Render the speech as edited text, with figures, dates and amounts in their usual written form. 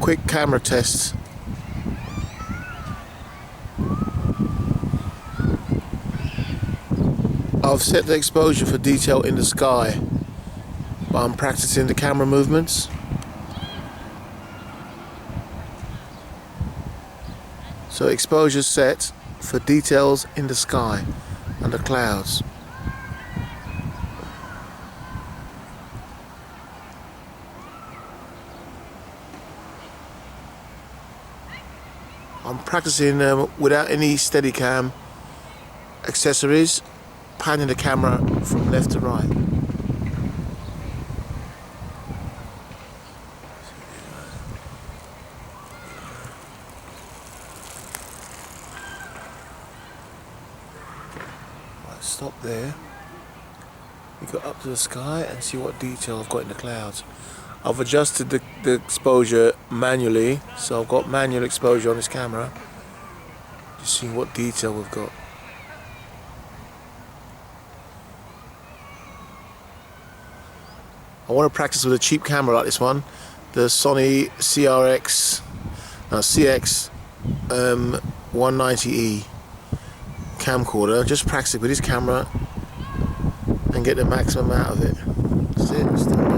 quick camera test. I've set the exposure for detail in the sky, but I'm practicing the camera movements. So exposure set for details in the sky and the clouds. I'm practicing without any Steadicam accessories, panning the camera from left to right. Right, stop there. We go up to the sky and see what detail I've got in the clouds. I've adjusted the exposure manually, so I've got manual exposure on this camera. Just see what detail we've got. I want to practice with a cheap camera like this one, the SONY CX 190E camcorder. Just practice it with this camera and get the maximum out of it. That's it.